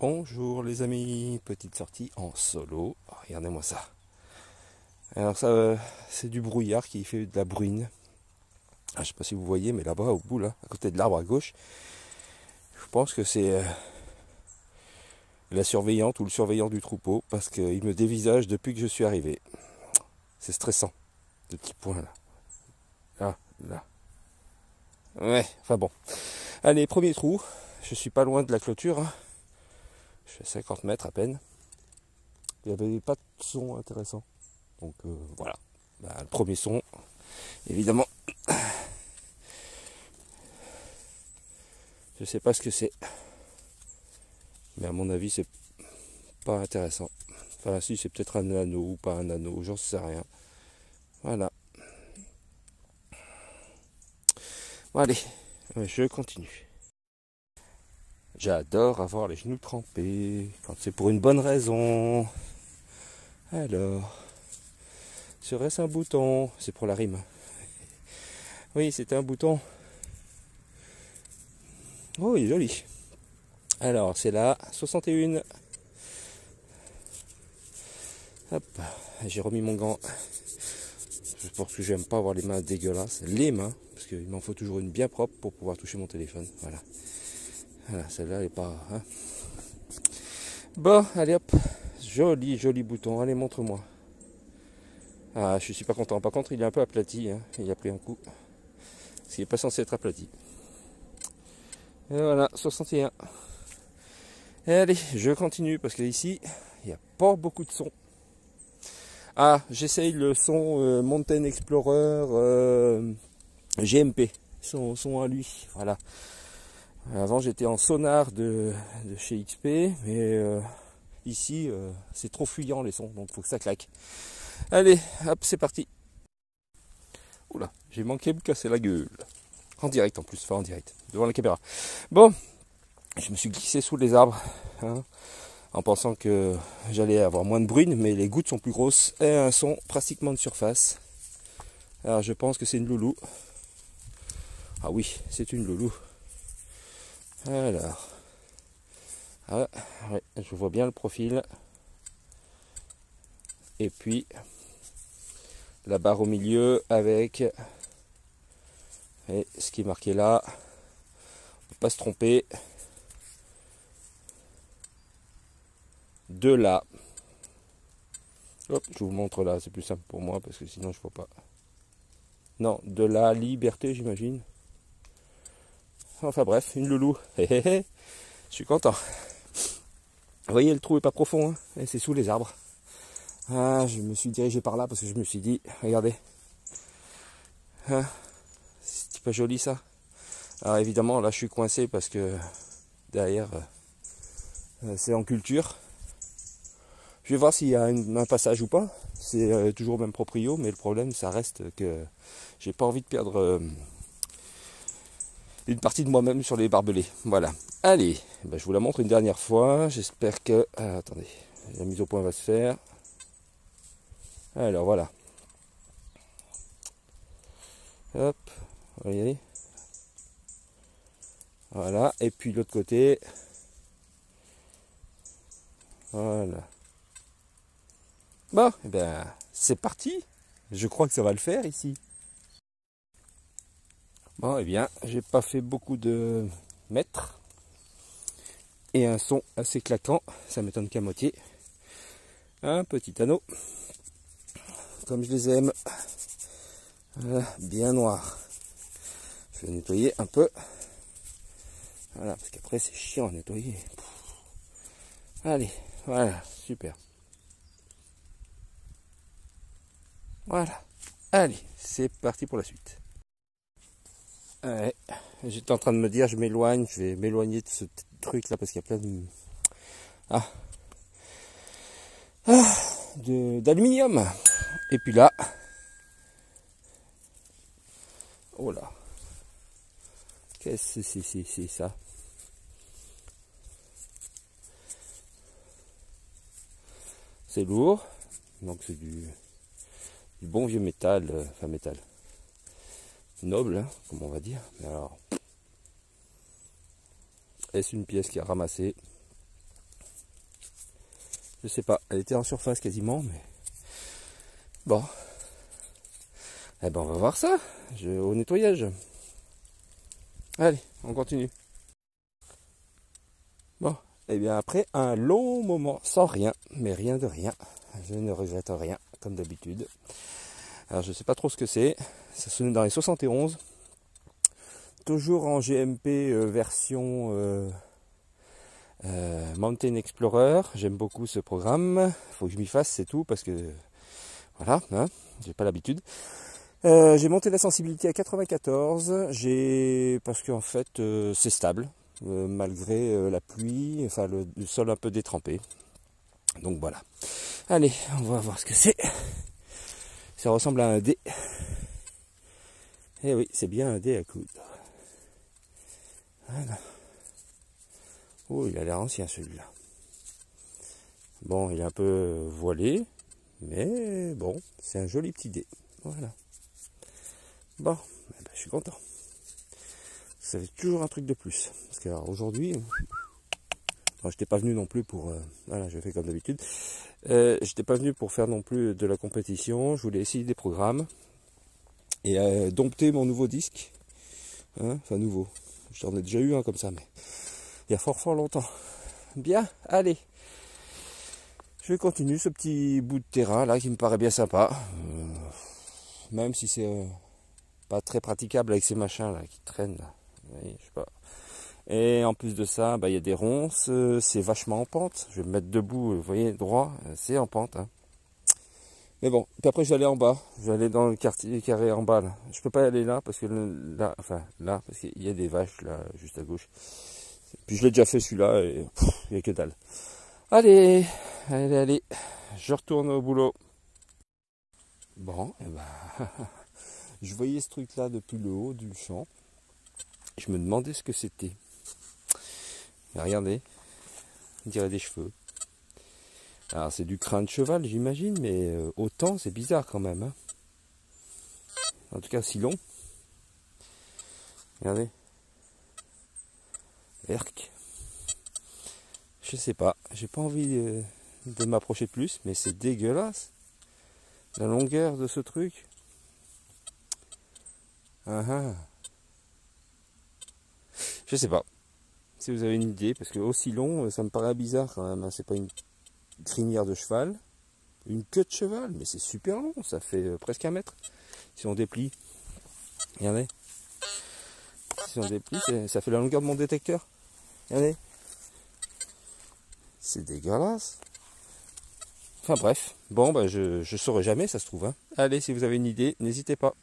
Bonjour les amis, petite sortie en solo. Oh, regardez-moi ça. Alors ça, c'est du brouillard qui fait de la bruine. Je sais pas si vous voyez, mais là-bas au bout, là, à côté de l'arbre à gauche, je pense que c'est la surveillante ou le surveillant du troupeau parce qu'il me dévisage depuis que je suis arrivé. C'est stressant, ce petit point là. Là, là. Ouais, enfin bon. Allez, premier trou. Je suis pas loin de la clôture. Hein. Je suis à 50 mètres à peine. Il n'y avait pas de son intéressant. Donc voilà. Bah, le premier son, évidemment. Je sais pas ce que c'est. Mais à mon avis, c'est pas intéressant. Enfin, si, c'est peut-être un anneau ou pas un anneau, j'en sais rien. Voilà. Bon, allez, je continue. J'adore avoir les genoux trempés, quand c'est pour une bonne raison. Alors, serait-ce un bouton? C'est pour la rime. Oui, c'était un bouton. Oh, il est joli. Alors, c'est la 61. Hop, j'ai remis mon gant. Parce que j'aime pas avoir les mains dégueulasses. Les mains, parce qu'il m'en faut toujours une bien propre pour pouvoir toucher mon téléphone. Voilà. Voilà, celle-là, elle est pas... Hein. Bon, allez hop. Joli, joli bouton. Allez, montre-moi. Ah, je suis pas content. Par contre, il est un peu aplati. Hein. Il a pris un coup. Parce qu'il n'est pas censé être aplati. Et voilà, 61. Et allez, je continue parce que ici, il n'y a pas beaucoup de son. Ah, j'essaye le son Mountain Explorer GMP. Son à lui. Voilà. Avant, j'étais en sonar de chez XP, mais ici, c'est trop fuyant les sons, donc il faut que ça claque. Allez, hop, c'est parti. Oula, j'ai manqué de me casser la gueule. En direct en plus, enfin en direct, devant la caméra. Bon, je me suis glissé sous les arbres, hein, en pensant que j'allais avoir moins de bruine, mais les gouttes sont plus grosses et un son pratiquement de surface. Alors je pense que c'est une loulou. Ah oui, c'est une loulou. Alors, ah, ouais, je vois bien le profil. Et puis, la barre au milieu avec et ce qui est marqué là. Faut pas se tromper. De là. Hop, je vous montre là, c'est plus simple pour moi parce que sinon je vois pas. Non, de la liberté, j'imagine. Enfin bref, une loulou. Je suis content. Vous voyez, le trou est pas profond, hein, c'est sous les arbres. Ah, je me suis dirigé par là parce que je me suis dit, regardez. Hein, c'est pas joli ça. Alors évidemment, là je suis coincé parce que derrière, c'est en culture. Je vais voir s'il y a un passage ou pas. C'est toujours le même proprio, mais le problème, ça reste que j'ai pas envie de perdre une partie de moi-même sur les barbelés. Voilà. Allez, ben, je vous la montre une dernière fois. J'espère que... Ah, attendez, la mise au point va se faire. Alors voilà. Hop, vous voyez. Voilà, et puis l'autre côté. Voilà. Bon, eh ben, c'est parti. Je crois que ça va le faire ici. Bon, eh bien, j'ai pas fait beaucoup de mètres. Et un son assez claquant, ça m'étonne qu'à moitié. Un petit anneau. Comme je les aime. Voilà, bien noir. Je vais nettoyer un peu. Voilà, parce qu'après c'est chiant à nettoyer. Allez, voilà, super. Voilà. Allez, c'est parti pour la suite. Ouais, j'étais en train de me dire, je m'éloigne, je vais m'éloigner de ce truc là parce qu'il y a plein de... d'aluminium. Et puis là... Oh là. Qu'est-ce que c'est ça? C'est lourd. Donc c'est du bon vieux métal, enfin métal. Noble, hein, comme on va dire. Mais alors, est-ce une pièce qui a ramassé? Je sais pas, elle était en surface quasiment, mais bon. Eh ben on va voir ça au nettoyage. Allez, on continue. Bon, et bien après un long moment sans rien, mais rien de rien, je ne regrette rien, comme d'habitude. Alors je sais pas trop ce que c'est, ça se donne dans les 71, toujours en GMP version Mountain Explorer. J'aime beaucoup ce programme, faut que je m'y fasse, c'est tout, parce que voilà, hein, j'ai pas l'habitude. J'ai monté la sensibilité à 94, parce qu'en fait c'est stable, malgré la pluie, enfin le sol un peu détrempé. Donc voilà. Allez, on va voir ce que c'est. Ça ressemble à un dé. Eh oui, c'est bien un dé à coudre. Voilà. Oh, il a l'air ancien celui-là. Bon, il est un peu voilé, mais bon, c'est un joli petit dé. Voilà. Bon, eh ben, je suis content. Ça fait toujours un truc de plus. Parce que aujourd'hui, je n'étais pas venu non plus pour... voilà, je fais comme d'habitude. Je n'étais pas venu pour faire non plus de la compétition. Je voulais essayer des programmes. Et dompter mon nouveau disque. Hein, enfin nouveau. J'en ai déjà eu un comme ça, mais il y a fort longtemps. Bien, allez. Je continue ce petit bout de terrain là qui me paraît bien sympa. Même si c'est... pas très praticable avec ces machins là qui traînent là. Oui, je sais pas. Et en plus de ça, bah, y a des ronces, c'est vachement en pente. Je vais me mettre debout, vous voyez, droit, c'est en pente. Hein. Mais bon, puis après je vais aller en bas. Je vais aller dans le quartier carré en bas là. Je peux pas aller là parce que là, enfin là, parce qu'il y a des vaches là, juste à gauche. Puis je l'ai déjà fait celui-là et il n'y a que dalle. Allez, allez, je retourne au boulot. Bon, et ben. Je voyais ce truc là depuis le haut du champ. Je me demandais ce que c'était. Regardez, on dirait des cheveux. Alors c'est du crin de cheval j'imagine, mais autant c'est bizarre quand même. Hein. En tout cas si long. Regardez. Erk. Je sais pas, j'ai pas envie de m'approcher plus, mais c'est dégueulasse. La longueur de ce truc. Je sais pas. Si vous avez une idée, parce que aussi long, ça me paraît bizarre quand même. Hein. C'est pas une crinière de cheval, une queue de cheval, mais c'est super long. Ça fait presque 1 mètre. Si on déplie, regardez. Si on déplie, ça fait la longueur de mon détecteur. Regardez. C'est dégueulasse. Enfin bref. Bon, bah, je saurai jamais, ça se trouve. Hein. Allez, si vous avez une idée, n'hésitez pas.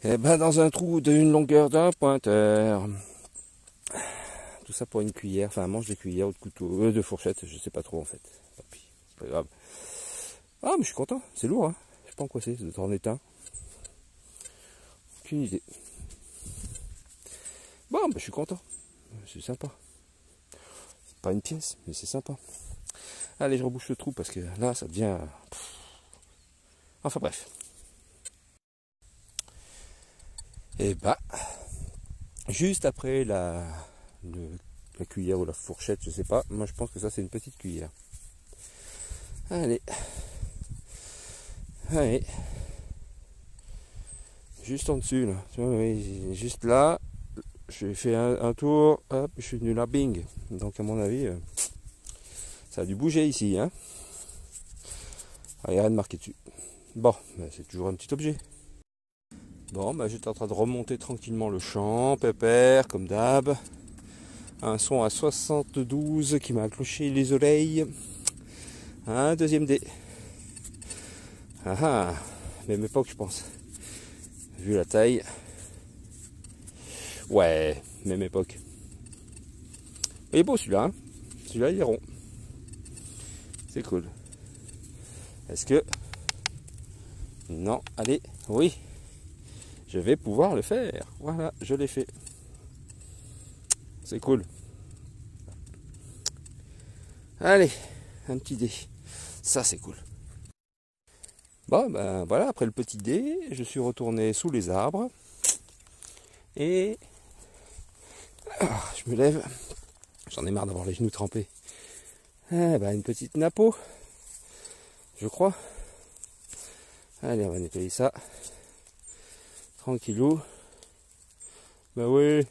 Et ben dans un trou d'une longueur d'un pointeur. Tout ça pour une cuillère, enfin un manche de cuillère ou de couteau, de fourchette, je sais pas trop en fait. Tant pis, c'est pas grave. Ah mais je suis content, c'est lourd, hein. Je sais pas en quoi c'est, en étain. Aucune idée. Bon, bah, je suis content, c'est sympa. C'est pas une pièce, mais c'est sympa. Allez, je rebouche le trou parce que là ça devient... Enfin bref. Et bah, juste après la cuillère ou la fourchette, je sais pas. Moi je pense que ça c'est une petite cuillère. Allez. Allez. Juste en dessus là. Tu vois, oui, juste là. J'ai fait un tour. Hop, je suis venu là, bing. Donc à mon avis, ça a dû bouger ici. Hein. Ah, il n'y a rien de marqué dessus. Bon, bah, c'est toujours un petit objet. Bon, bah, j'étais en train de remonter tranquillement le champ, pépère, comme d'hab. Un son à 72 qui m'a accroché les oreilles. Un deuxième dé. Ah ah, même époque, je pense. Vu la taille. Ouais, même époque. Il est beau celui-là. Hein, celui-là, il est rond. C'est cool. Est-ce que... Non, allez, oui. Je vais pouvoir le faire. Voilà, je l'ai fait. C'est cool. Allez, un petit dé. Ça, c'est cool. Bon, ben voilà, après le petit dé, je suis retourné sous les arbres. Et... je me lève. J'en ai marre d'avoir les genoux trempés. Ah, bah, une petite napo, je crois. Allez, on va nettoyer ça. Tranquillou. Bah oui.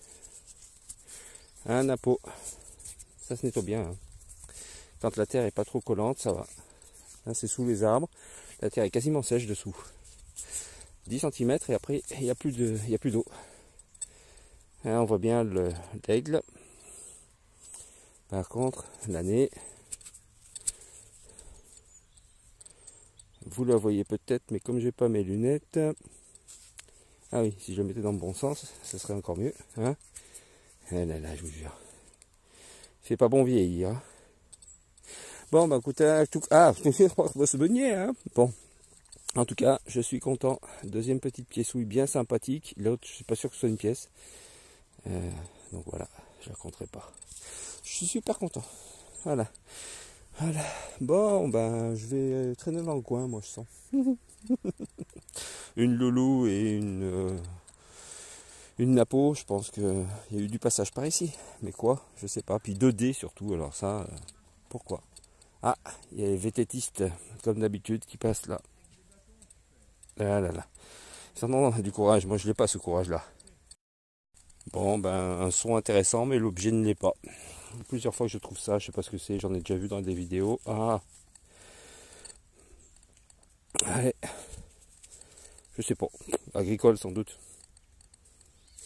Un napo. Ça se nettoie bien. Hein. Quand la terre est pas trop collante, ça va. Là, c'est sous les arbres. La terre est quasiment sèche dessous. 10 cm et après, il n'y a plus d'eau. Hein, on voit bien l'aigle. Par contre, l'année, vous la voyez peut-être, mais comme j'ai pas mes lunettes, ah oui, si je le mettais dans le bon sens, ce serait encore mieux. Hein, eh là là, je vous jure, c'est pas bon vieillir. Hein. Bon, bah écoutez, on va se baigner. Hein. Bon, en tout cas, je suis content. Deuxième petite piècouille bien sympathique. L'autre, je suis pas sûr que ce soit une pièce. Donc voilà, je la compterai pas. Je suis super content. Voilà. Voilà. Bon, ben, je vais traîner dans le coin, moi, je sens. Une loulou et une napo, je pense qu'il y a eu du passage par ici. Mais quoi, je sais pas. Puis 2D surtout, alors ça, pourquoi? Ah, il y a les vététistes, comme d'habitude, qui passent là. Ah là là. Ils en ont du courage, moi je n'ai pas ce courage-là. Bon, ben, un son intéressant, mais l'objet ne l'est pas. Plusieurs fois que je trouve ça, je sais pas ce que c'est, j'en ai déjà vu dans des vidéos. Ah, allez, je sais pas, agricole sans doute.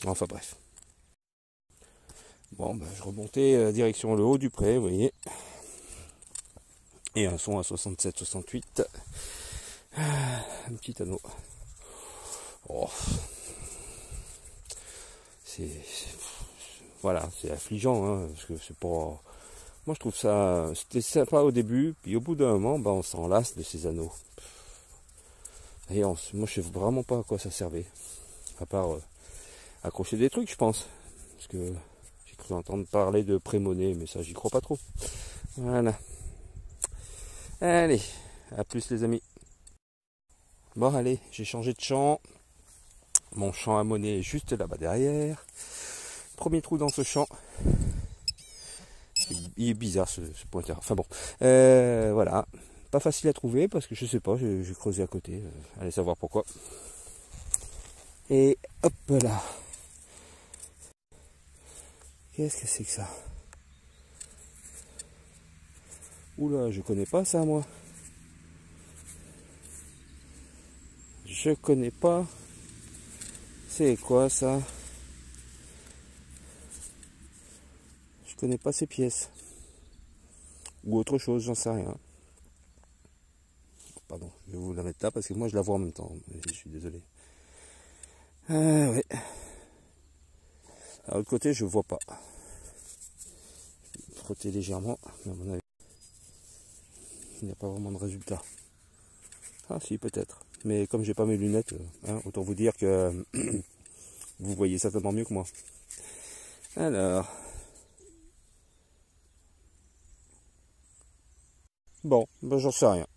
Enfin bref. Bon, ben, je remontais direction le haut du pré, vous voyez. Et un son à 67-68. Un petit anneau. Oh. Voilà, c'est affligeant, hein, parce que c'est pas. Moi je trouve ça. C'était sympa au début, puis au bout d'un moment, ben, on s'en lasse de ces anneaux. Et moi je sais vraiment pas à quoi ça servait. À part accrocher des trucs, je pense. Parce que j'ai cru entendre parler de prémonnaie, mais ça j'y crois pas trop. Voilà. Allez, à plus les amis. Bon allez, j'ai changé de champ. Mon champ à monnaie est juste là-bas derrière. Premier trou dans ce champ. Il est bizarre ce pointeur. Enfin bon. Voilà. Pas facile à trouver parce que je sais pas, j'ai creusé à côté. Allez savoir pourquoi. Et hop là. Qu'est-ce que c'est que ça? Oula, je connais pas ça moi. Je connais pas. C'est quoi ça? Je connais pas ces pièces. Ou autre chose, j'en sais rien. Pardon, je vais vous la mettre là parce que moi je la vois en même temps. Je suis désolé. Ouais. À l'autre côté, je vois pas. Je vais frotter légèrement, mais à mon avis, il n'y a pas vraiment de résultat. Ah si, peut-être. Mais comme j'ai pas mes lunettes, hein, autant vous dire que vous voyez certainement mieux que moi. Alors. Bon, ben j'en sais rien.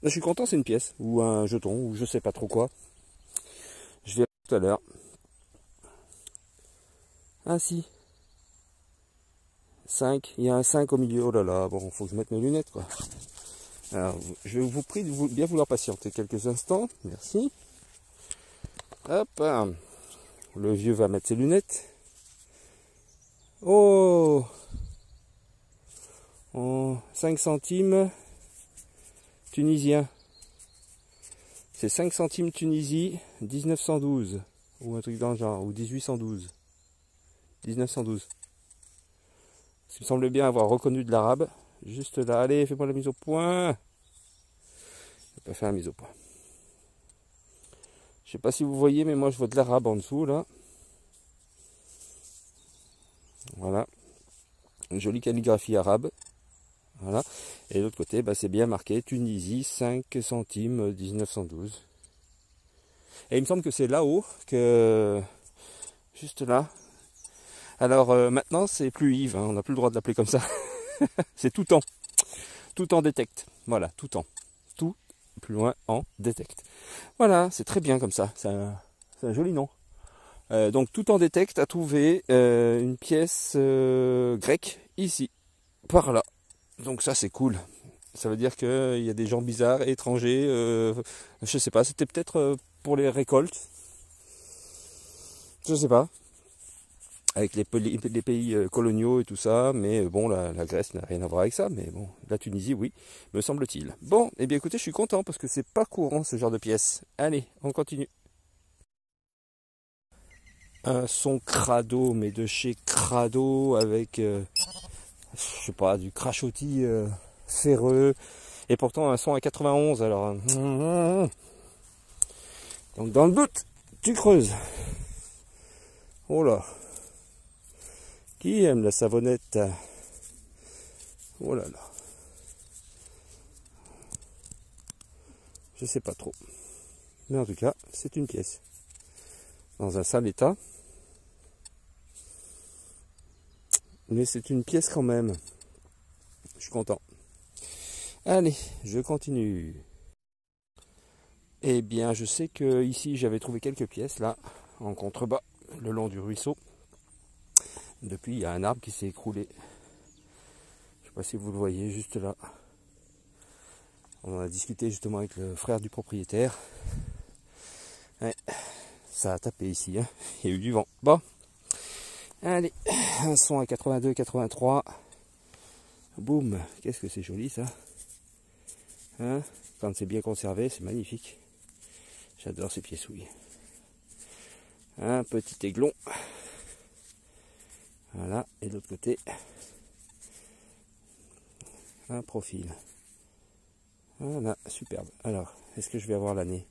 Je suis content, c'est une pièce, ou un jeton, ou je sais pas trop quoi. Je verrai tout à l'heure. Ah si. 5, il y a un 5 au milieu. Oh là là, bon, faut que je mette mes lunettes quoi. Alors, je vous prie de bien vouloir patienter quelques instants. Merci. Hop. Le vieux va mettre ses lunettes. Oh, 5 centimes tunisien. C'est 5 centimes Tunisie, 1912. Ou un truc dans le genre, ou 1812. 1912. Il me semble bien avoir reconnu de l'arabe. Juste là, allez, fais-moi la mise au point. Je vais pas faire la mise au point. Je sais pas si vous voyez, mais moi je vois de l'arabe en dessous là. Voilà. Une jolie calligraphie arabe. Voilà. Et de l'autre côté, bah, c'est bien marqué Tunisie, 5 centimes 1912. Et il me semble que c'est là-haut, que juste là. Alors maintenant, c'est plus Yves, hein, on n'a plus le droit de l'appeler comme ça. C'est tout en. Tout en détecte. Voilà, tout en. Tout plus loin en détecte. Voilà, c'est très bien comme ça. C'est un joli nom. Donc tout en détecte a trouvé une pièce grecque ici. par là. Donc ça c'est cool. Ça veut dire qu'il y a des gens bizarres, étrangers. Je sais pas, c'était peut-être pour les récoltes. Je sais pas. Avec les pays coloniaux et tout ça. Mais bon, la Grèce n'a rien à voir avec ça. Mais bon, la Tunisie, oui, me semble-t-il. Bon, et bien écoutez, je suis content parce que c'est pas courant ce genre de pièces. Allez, on continue. Un son crado, mais de chez crado, avec, je sais pas, du crachotis ferreux. Et pourtant un son à 91, alors. Donc dans le doute, tu creuses. Oh là. Qui aime la savonnette? Oh là là. Je sais pas trop. Mais en tout cas, c'est une pièce. Dans un sale état. Mais c'est une pièce quand même. Je suis content. Allez, je continue. Eh bien, je sais que ici j'avais trouvé quelques pièces là, en contrebas, le long du ruisseau. Depuis, il y a un arbre qui s'est écroulé. Je ne sais pas si vous le voyez juste là. On en a discuté justement avec le frère du propriétaire. Ouais, ça a tapé ici, hein. Il y a eu du vent. Bon, allez, un son à 82, 83. Boum, qu'est-ce que c'est joli ça. Hein, quand c'est bien conservé, c'est magnifique. J'adore ces pièces-ouilles. Un petit aiglon. Voilà, et de l'autre côté, un profil. Voilà, superbe. Alors, est-ce que je vais avoir l'année?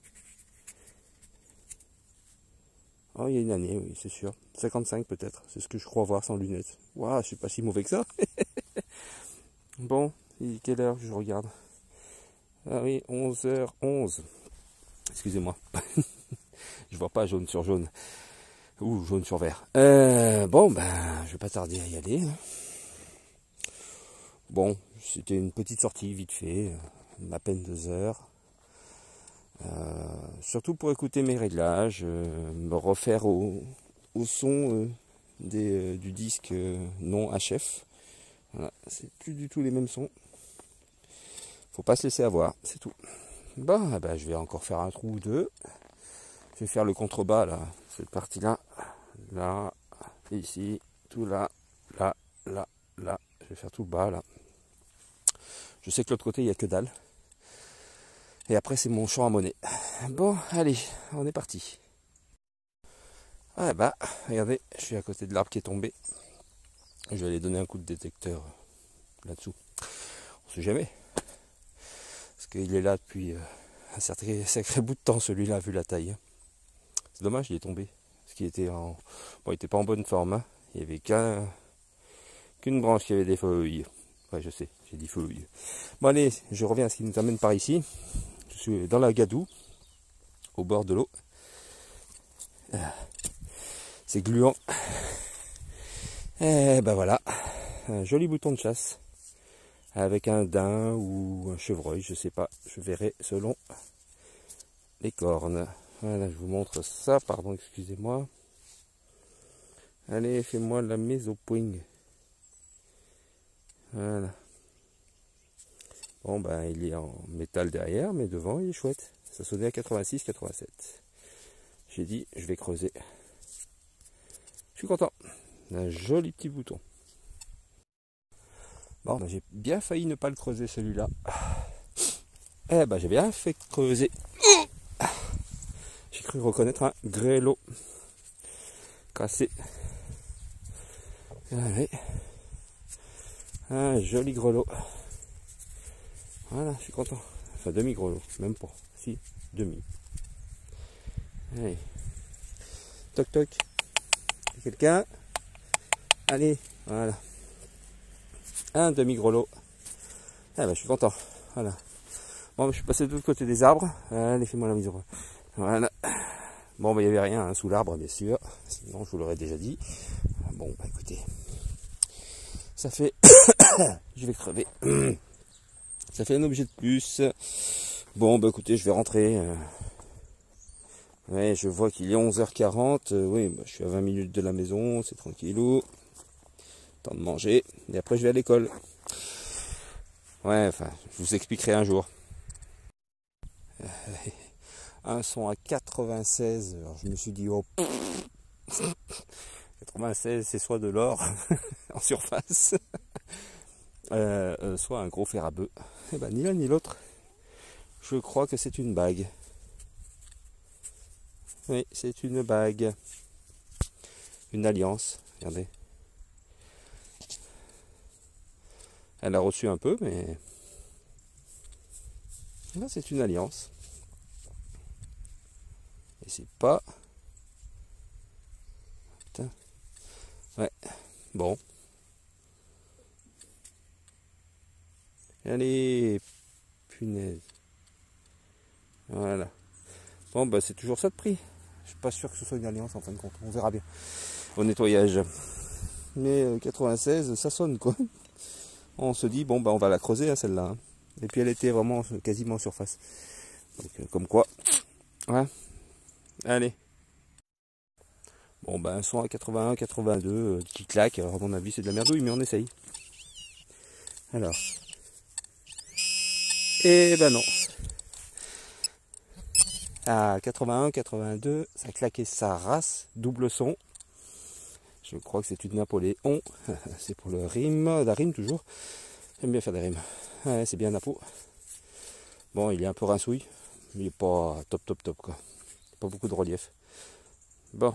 Oh, il y a une année, oui, c'est sûr. 55 peut-être, c'est ce que je crois voir sans lunettes. Waouh, je suis pas si mauvais que ça. Bon, quelle heure je regarde? Ah oui, 11h11. Excusez-moi. Je vois pas jaune sur jaune. Ou jaune sur vert. Bon, ben, je vais pas tarder à y aller. Bon, c'était une petite sortie vite fait, à peine 2 heures. Surtout pour écouter mes réglages, me refaire au son du disque non HF. Voilà, c'est plus du tout les mêmes sons. Faut pas se laisser avoir, c'est tout. Bon, ben, je vais encore faire un trou ou deux. Je vais faire le contrebas là, cette partie-là. Là, ici, tout là, là, là, là. Je vais faire tout le bas là. Je sais que l'autre côté, il n'y a que dalle. Et après, c'est mon champ à monnaie. Bon, allez, on est parti. Ah bah, regardez, je suis à côté de l'arbre qui est tombé. Je vais aller donner un coup de détecteur là-dessous. On sait jamais. Parce qu'il est là depuis un sacré bout de temps, celui-là, vu la taille. C'est dommage, il est tombé. Parce qu'il était en... Bon, il était pas en bonne forme. Hein. Il n'y avait qu'une branche qui avait des feuilles. Ouais, je sais, j'ai dit feuilles. Bon, allez, je reviens à ce qui nous amène par ici. Je suis dans la gadoue, au bord de l'eau. C'est gluant. Et ben voilà, un joli bouton de chasse. Avec un daim ou un chevreuil, je sais pas. Je verrai selon les cornes. Voilà, je vous montre ça, pardon, excusez-moi. Allez, fais-moi la mise au point. Voilà. Bon, ben, il est en métal derrière, mais devant, il est chouette. Ça sonnait à 86, 87. J'ai dit, je vais creuser. Je suis content. Un joli petit bouton. Bon, ben, j'ai bien failli ne pas le creuser, celui-là. Eh ben, j'ai bien fait creuser. J'ai cru reconnaître un grêlot cassé. Allez. Un joli grelot. Voilà, je suis content. Enfin, demi-grelot, même pas. Si, demi. Allez. Toc toc. Quelqu'un? Allez, voilà. Un demi-grelot. Ah ben, je suis content. Voilà. Bon, je suis passé de l'autre côté des arbres. Allez, fais-moi la mise au point. Voilà. Bon, ben, il n'y avait rien hein, sous l'arbre, bien sûr. Sinon, je vous l'aurais déjà dit. Bon, bah écoutez. Ça fait... je vais crever. Ça fait un objet de plus. Bon, bah écoutez, je vais rentrer. Ouais, je vois qu'il est 11h40. Oui, bah, je suis à 20 minutes de la maison. C'est tranquillou. Temps de manger. Et après, je vais à l'école. Ouais, enfin, je vous expliquerai un jour. Un son à 96, alors je me suis dit, oh, 96 c'est soit de l'or en surface, soit un gros fer à bœuf. Eh ben, ni l'un ni l'autre, je crois que c'est une bague. Oui, c'est une bague. Une alliance, regardez. Elle a reçu un peu, mais là c'est une alliance. Et c'est pas... Putain. Ouais, bon. Allez, punaise. Voilà. Bon, bah c'est toujours ça de prix. Je suis pas sûr que ce soit une alliance en fin de compte. On verra bien au nettoyage. Mais 96, ça sonne quoi. On se dit, bon, bah on va la creuser, hein, celle-là. Hein. Et puis elle était vraiment quasiment en surface. Donc, comme quoi. Ouais. Allez. Bon, bah un son à 81, 82, qui claque. Alors, à mon avis, c'est de la merdouille, mais on essaye. Alors. Et ben non. À 81, 82, ça claquait sa race, double son. Je crois que c'est une Napoléon. C'est pour le rime, la rime toujours. J'aime bien faire des rimes. Ouais, c'est bien Napo. Bon, il est un peu rincouille, mais il n'est pas top quoi. Pas beaucoup de relief. Bon.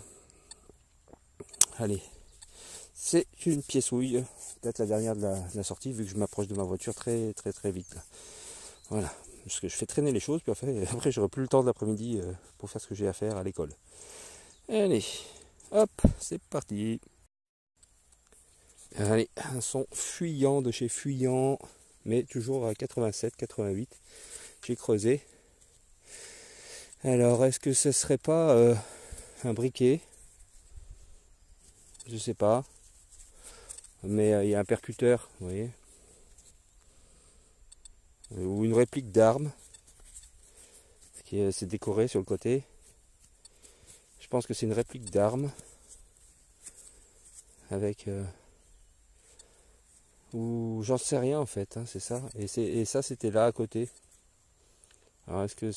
Allez. C'est une pièceuille. Peut-être la dernière de la sortie, vu que je m'approche de ma voiture très vite. Là. Voilà. Parce que je fais traîner les choses, puis après j'aurai plus le temps de l'après-midi pour faire ce que j'ai à faire à l'école. Allez. Hop, c'est parti. Allez, un son fuyant de chez Fuyant, mais toujours à 87, 88. J'ai creusé. Alors, est-ce que ce serait pas un briquet? Je sais pas. Mais il y a un percuteur, vous voyez. Ou une réplique d'arme. Qui s'est décorée sur le côté. Je pense que c'est une réplique d'arme. Avec... ou j'en sais rien en fait, hein, c'est ça. Et ça c'était là à côté. Alors est-ce que...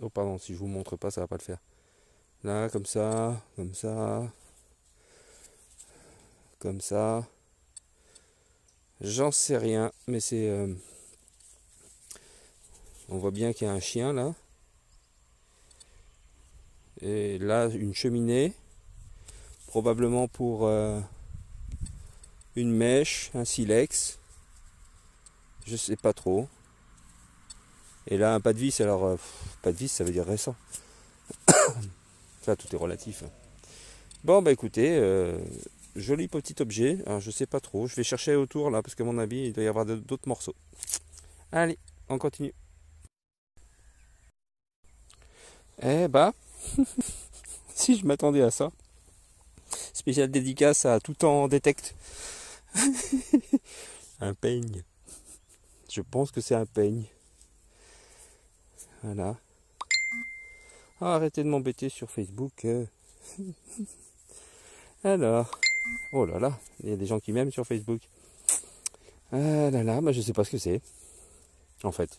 Oh pardon, si je vous montre pas, ça va pas le faire. Là, comme ça, comme ça. Comme ça. J'en sais rien, mais c'est... on voit bien qu'il y a un chien là. Et là, une cheminée. Probablement pour une mèche, un silex. Je sais pas trop. Et là, un pas de vis. Alors, pas de vis, ça veut dire récent. Ça, tout est relatif. Bon, bah écoutez, joli petit objet. Alors, je sais pas trop. Je vais chercher autour là, parce qu'à mon avis, il doit y avoir d'autres morceaux. Allez, on continue. Eh bah, si je m'attendais à ça. Spécial dédicace à Tout en détecte. Un peigne. Je pense que c'est un peigne. Voilà. Ah, arrêtez de m'embêter sur Facebook. Alors. Oh là là, il y a des gens qui m'aiment sur Facebook. Ah là là, bah je sais pas ce que c'est. En fait.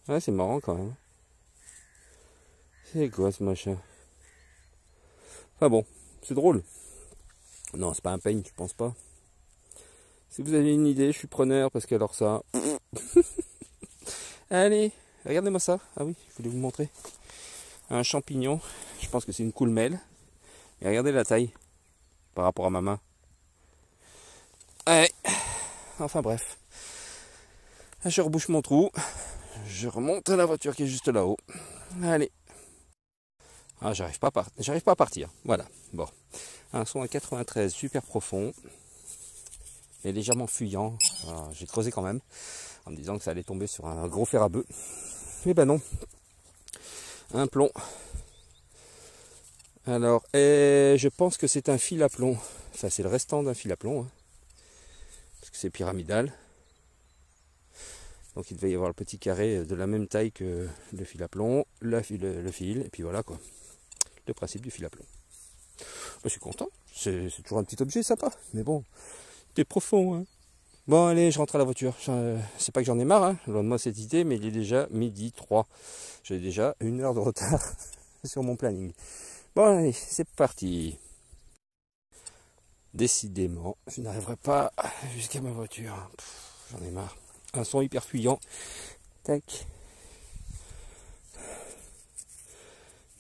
Ouais, c'est marrant quand même. C'est quoi ce machin? Ah bon, c'est drôle. Non, c'est pas un peigne, je pense pas. Si vous avez une idée, je suis preneur parce que alors ça. Allez, regardez-moi ça. Ah oui, je voulais vous montrer. Un champignon. Je pense que c'est une coulmelle. Et regardez la taille par rapport à ma main. Allez. Enfin bref. Je rebouche mon trou. Je remonte à la voiture qui est juste là-haut. Allez. Ah, j'arrive pas à partir. Voilà. Bon. Un son à 93, super profond. Et légèrement fuyant. J'ai creusé quand même. En me disant que ça allait tomber sur un gros fer à bœuf. Mais ben non. Un plomb. Alors, je pense que c'est un fil à plomb. Enfin, c'est le restant d'un fil à plomb. Hein, parce que c'est pyramidal. Donc il devait y avoir le petit carré de la même taille que le fil à plomb, le fil, et puis voilà quoi. Le principe du fil à plomb. Je suis content. C'est toujours un petit objet sympa. Mais bon, c'est profond. Hein. Bon allez, je rentre à la voiture. C'est pas que j'en ai marre, hein, loin de moi cette idée, mais il est déjà midi 3. J'ai déjà 1 heure de retard sur mon planning. Bon allez, c'est parti. Décidément, je n'arriverai pas jusqu'à ma voiture. J'en ai marre. Un son hyper fuyant. Tac.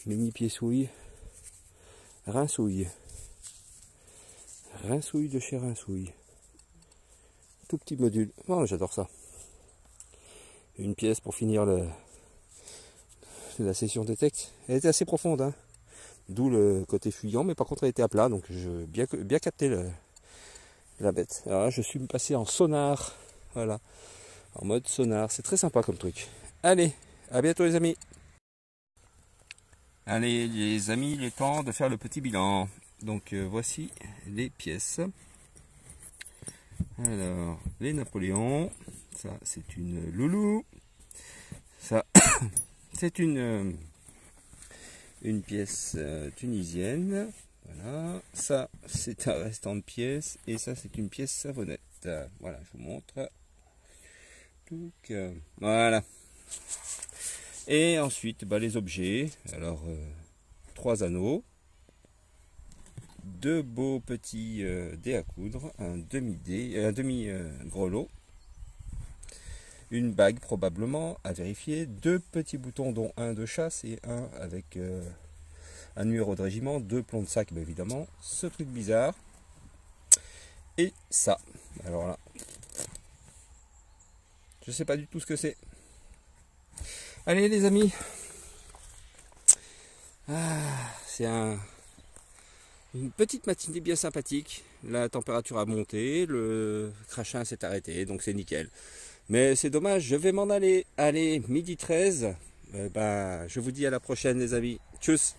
Mini pied-souille. Rinsouille. Rinsouille de chez Rinsouille. Tout petit module. Oh, j'adore ça. Une pièce pour finir la session des textes. Elle était assez profonde, hein. D'où le côté fuyant, mais par contre elle était à plat, donc je bien capté la bête. Alors là, je suis passé en sonar. Voilà. En mode sonar. C'est très sympa comme truc. Allez, à bientôt les amis. Allez les amis, il est temps de faire le petit bilan. Donc voici les pièces. Alors, les Napoléons, ça c'est une loulou, ça c'est une pièce tunisienne, voilà, ça c'est un restant de pièce, et ça c'est une pièce savonnette. Voilà, je vous montre. Donc, voilà. Et ensuite, bah, les objets, alors 3 anneaux. 2 beaux petits dés à coudre, un demi grelot, une bague probablement à vérifier, 2 petits boutons dont un de chasse et un avec un numéro de régiment, 2 plombs de sac bah, évidemment, ce truc bizarre et ça. Alors là, je sais pas du tout ce que c'est. Allez les amis, c'est une petite matinée bien sympathique. La température a monté, le crachin s'est arrêté, donc c'est nickel. Mais c'est dommage, je vais m'en aller. Allez, midi 13. Je vous dis à la prochaine les amis. Tchuss.